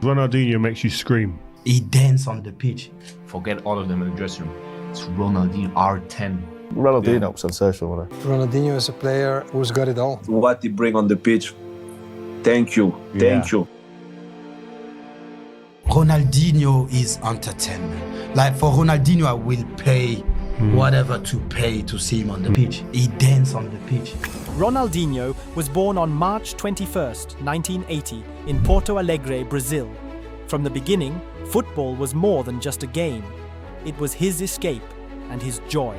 Ronaldinho makes you scream. He dances on the pitch. Forget all of them in the dressing room. It's Ronaldinho, R10. Ronaldinho, sensational, wasn't he? Ronaldinho is a player who's got it all. What he bring on the pitch, thank you. Ronaldinho is entertainment. Like for Ronaldinho, I will pay whatever to pay to see him on the pitch. He dances on the pitch. Ronaldinho was born on March 21st, 1980 in Porto Alegre, Brazil. From the beginning, football was more than just a game. It was his escape and his joy.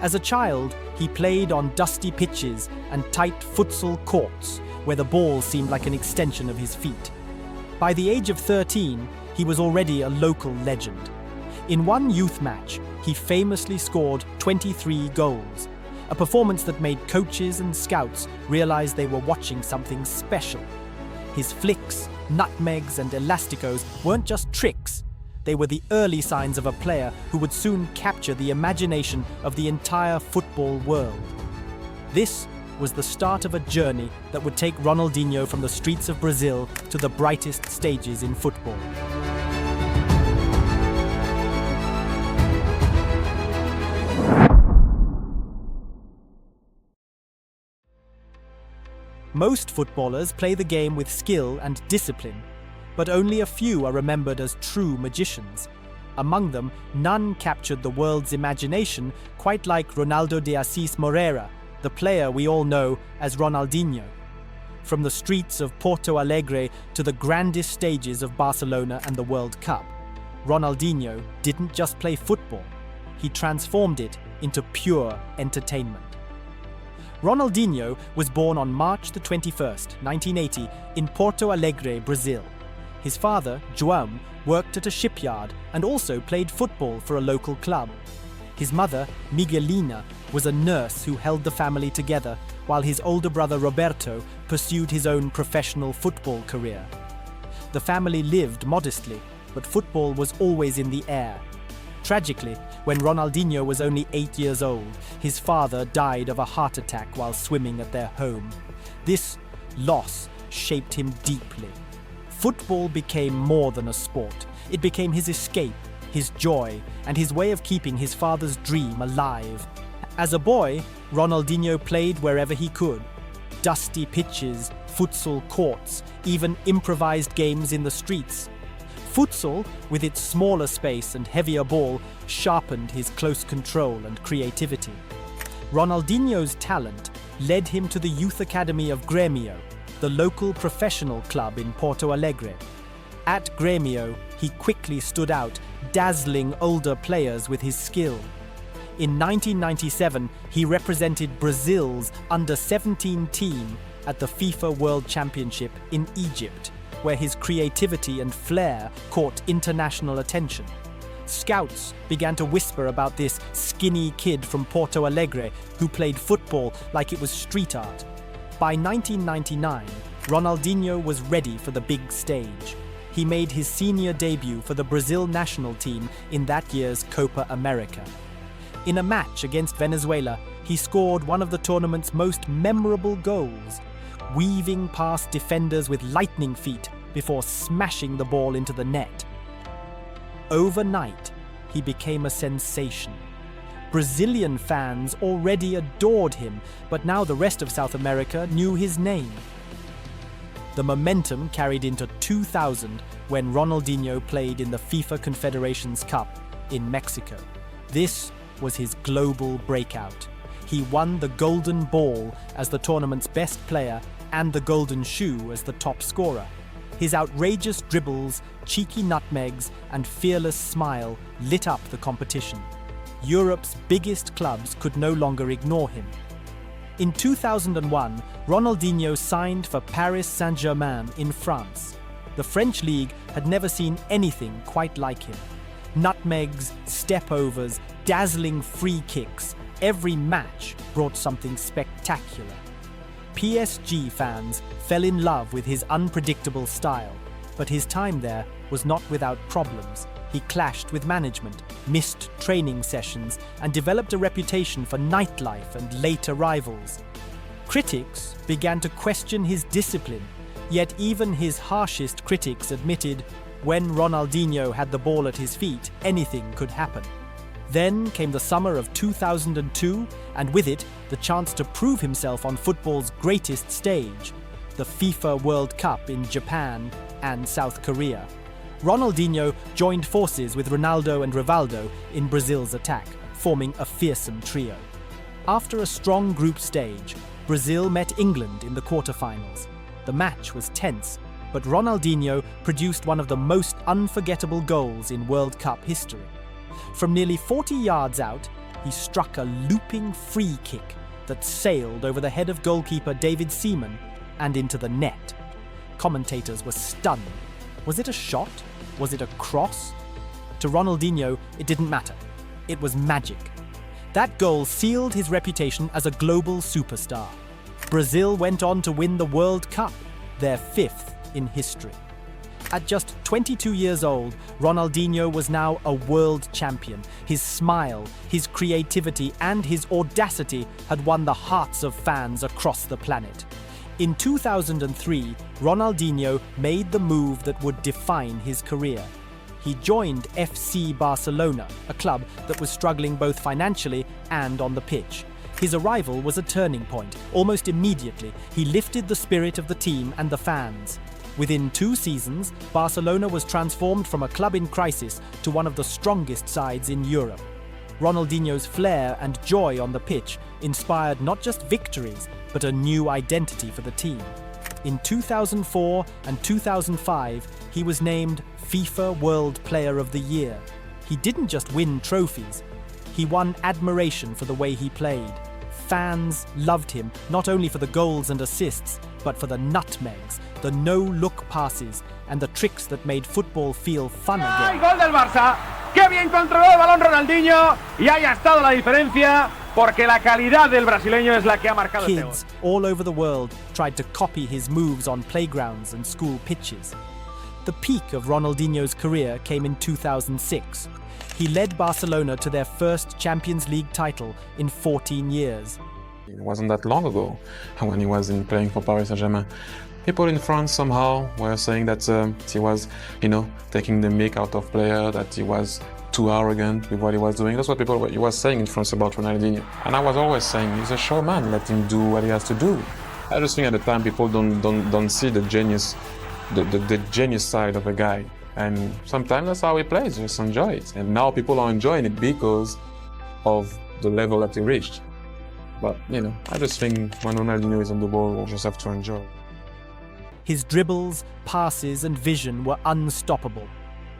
As a child, he played on dusty pitches and tight futsal courts where the ball seemed like an extension of his feet. By the age of 13, he was already a local legend. In one youth match, he famously scored 23 goals, a performance that made coaches and scouts realize they were watching something special. His flicks, nutmegs, and elasticos weren't just tricks. They were the early signs of a player who would soon capture the imagination of the entire football world. This was the start of a journey that would take Ronaldinho from the streets of Brazil to the brightest stages in football. Most footballers play the game with skill and discipline, but only a few are remembered as true magicians. Among them, none captured the world's imagination quite like Ronaldo de Assis Moreira, the player we all know as Ronaldinho. From the streets of Porto Alegre to the grandest stages of Barcelona and the World Cup, Ronaldinho didn't just play football, he transformed it into pure entertainment. Ronaldinho was born on March the 21st, 1980 in Porto Alegre, Brazil. His father, João, worked at a shipyard and also played football for a local club. His mother, Miguelina, was a nurse who held the family together, while his older brother Roberto pursued his own professional football career. The family lived modestly, but football was always in the air. Tragically, when Ronaldinho was only 8 years old, his father died of a heart attack while swimming at their home. This loss shaped him deeply. Football became more than a sport. It became his escape, his joy, and his way of keeping his father's dream alive. As a boy, Ronaldinho played wherever he could. Dusty pitches, futsal courts, even improvised games in the streets. Futsal, with its smaller space and heavier ball, sharpened his close control and creativity. Ronaldinho's talent led him to the youth academy of Grêmio, the local professional club in Porto Alegre. At Grêmio, he quickly stood out, dazzling older players with his skill. In 1997, he represented Brazil's under-17 team at the FIFA World Championship in Egypt, where his creativity and flair caught international attention. Scouts began to whisper about this skinny kid from Porto Alegre who played football like it was street art. By 1999, Ronaldinho was ready for the big stage. He made his senior debut for the Brazil national team in that year's Copa America. In a match against Venezuela, he scored one of the tournament's most memorable goals, weaving past defenders with lightning feet before smashing the ball into the net. Overnight, he became a sensation. Brazilian fans already adored him, but now the rest of South America knew his name. The momentum carried into 2000 when Ronaldinho played in the FIFA Confederations Cup in Mexico. This was his global breakout. He won the Golden Ball as the tournament's best player and the Golden Shoe as the top scorer. His outrageous dribbles, cheeky nutmegs, and fearless smile lit up the competition. Europe's biggest clubs could no longer ignore him. In 2001, Ronaldinho signed for Paris Saint-Germain in France. The French league had never seen anything quite like him. Nutmegs, step-overs, dazzling free kicks. Every match brought something spectacular. PSG fans fell in love with his unpredictable style, but his time there was not without problems. He clashed with management, missed training sessions, and developed a reputation for nightlife and late arrivals. Critics began to question his discipline. Yet even his harshest critics admitted when Ronaldinho had the ball at his feet, anything could happen. Then came the summer of 2002, and with it, the chance to prove himself on football's greatest stage, the FIFA World Cup in Japan and South Korea. Ronaldinho joined forces with Ronaldo and Rivaldo in Brazil's attack, forming a fearsome trio. After a strong group stage, Brazil met England in the quarterfinals. The match was tense, but Ronaldinho produced one of the most unforgettable goals in World Cup history. From nearly 40 yards out, he struck a looping free kick that sailed over the head of goalkeeper David Seaman and into the net. Commentators were stunned. Was it a shot? Was it a cross? To Ronaldinho, it didn't matter. It was magic. That goal sealed his reputation as a global superstar. Brazil went on to win the World Cup, their 5th in history. At just 22 years old, Ronaldinho was now a world champion. His smile, his creativity, and his audacity had won the hearts of fans across the planet. In 2003, Ronaldinho made the move that would define his career. He joined FC Barcelona, a club that was struggling both financially and on the pitch. His arrival was a turning point. Almost immediately, he lifted the spirit of the team and the fans. Within 2 seasons, Barcelona was transformed from a club in crisis to one of the strongest sides in Europe. Ronaldinho's flair and joy on the pitch inspired not just victories, but a new identity for the team. In 2004 and 2005, he was named FIFA World Player of the Year. He didn't just win trophies, he won admiration for the way he played. Fans loved him not only for the goals and assists, but for the nutmegs, the no-look passes, and the tricks that made football feel fun again. ¡Gol del Barça! ¡Qué bien controló el balón Ronaldinho! Y ahí ha estado la diferencia, porque la calidad del brasileño es la que ha marcado este gol. Kids all over the world tried to copy his moves on playgrounds and school pitches. The peak of Ronaldinho's career came in 2006. He led Barcelona to their first Champions League title in 14 years. It wasn't that long ago when he was playing for Paris Saint-Germain. People in France somehow were saying that he was, taking the mick out of player, that he was too arrogant with what he was doing. That's what people were saying in France about Ronaldinho. And I was always saying, he's a showman, let him do what he has to do. I just think at the time people don't see the genius, the genius side of a guy. And sometimes that's how he plays, just enjoy it. And now people are enjoying it because of the level that he reached. But, I just think when Ronaldinho is on the ball, we'll just have to enjoy. His dribbles, passes, and vision were unstoppable.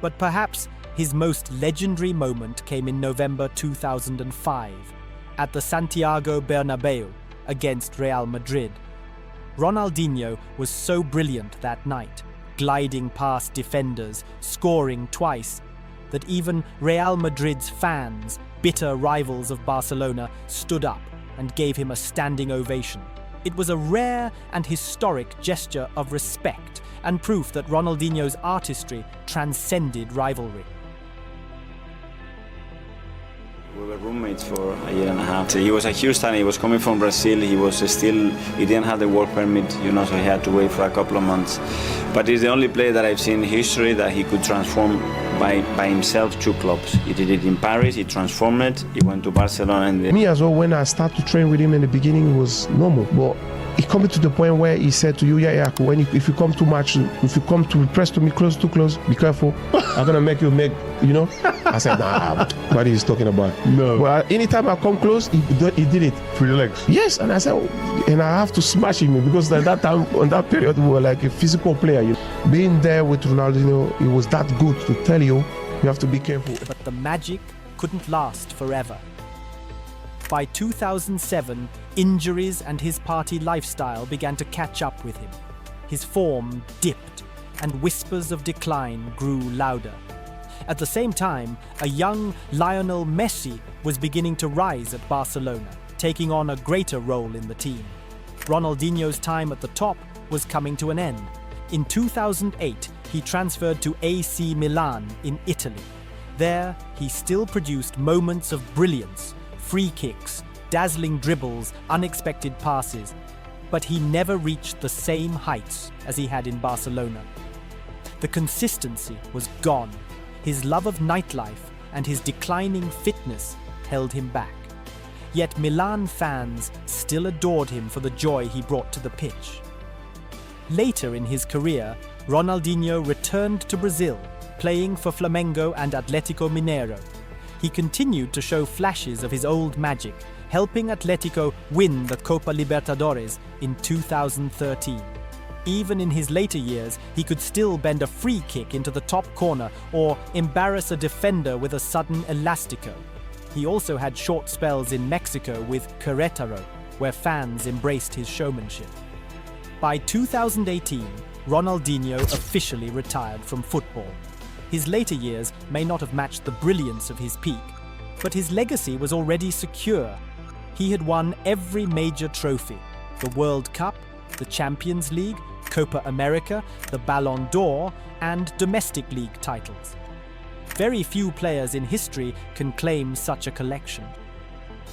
But perhaps his most legendary moment came in November 2005, at the Santiago Bernabéu against Real Madrid. Ronaldinho was so brilliant that night, gliding past defenders, scoring twice, that even Real Madrid's fans, bitter rivals of Barcelona, stood up and gave him a standing ovation. It was a rare and historic gesture of respect and proof that Ronaldinho's artistry transcended rivalry. We were roommates for a year and a half. He was a huge talent. He was coming from Brazil. He didn't have the work permit, so he had to wait for a couple of months. But he's the only player that I've seen in history that he could transform by himself 2 clubs. He did it in Paris, he transformed it, he went to Barcelona. Me as well, when I started to train with him in the beginning, it was normal. But it coming to the point where he said to you, if you come too much, if you come too press to me too close, be careful. I'm gonna make. I said, nah, what he's talking about. No. Well, anytime I come close, he did it. Through your legs? Yes, and I said, and I have to smash him because at that time, on that period, we were like a physical player. Being there with Ronaldinho, it was that good to tell you have to be careful. But the magic couldn't last forever. By 2007, injuries and his party lifestyle began to catch up with him. His form dipped, and whispers of decline grew louder. At the same time, a young Lionel Messi was beginning to rise at Barcelona, taking on a greater role in the team. Ronaldinho's time at the top was coming to an end. In 2008, he transferred to AC Milan in Italy. There, he still produced moments of brilliance, free kicks, dazzling dribbles, unexpected passes. but he never reached the same heights as he had in Barcelona. The consistency was gone. His love of nightlife and his declining fitness held him back. Yet Milan fans still adored him for the joy he brought to the pitch. Later in his career, Ronaldinho returned to Brazil, playing for Flamengo and Atlético Mineiro. He continued to show flashes of his old magic, helping Atlético win the Copa Libertadores in 2013. Even in his later years, he could still bend a free kick into the top corner or embarrass a defender with a sudden elastico. He also had short spells in Mexico with Querétaro, where fans embraced his showmanship. By 2018, Ronaldinho officially retired from football. His later years may not have matched the brilliance of his peak, but his legacy was already secure. He had won every major trophy: the World Cup, the Champions League, Copa America, the Ballon d'Or, and domestic league titles. Very few players in history can claim such a collection.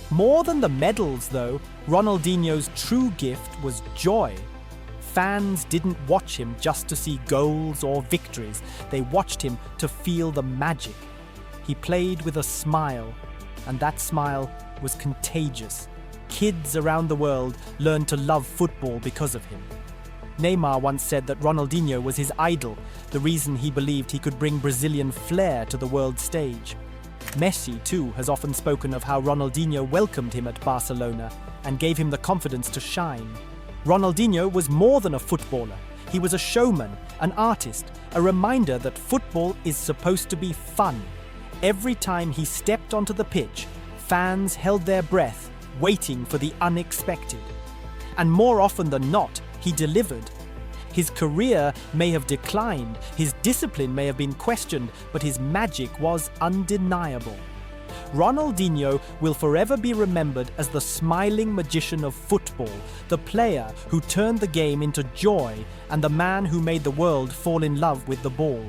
More than the medals, though, Ronaldinho's true gift was joy. Fans didn't watch him just to see goals or victories. They watched him to feel the magic. He played with a smile, and that smile was contagious. Kids around the world learned to love football because of him. Neymar once said that Ronaldinho was his idol, the reason he believed he could bring Brazilian flair to the world stage. Messi, too, has often spoken of how Ronaldinho welcomed him at Barcelona and gave him the confidence to shine. Ronaldinho was more than a footballer. He was a showman, an artist, a reminder that football is supposed to be fun. Every time he stepped onto the pitch, fans held their breath, waiting for the unexpected. And more often than not, he delivered. His career may have declined, his discipline may have been questioned, but his magic was undeniable. Ronaldinho will forever be remembered as the smiling magician of football, the player who turned the game into joy, and the man who made the world fall in love with the ball.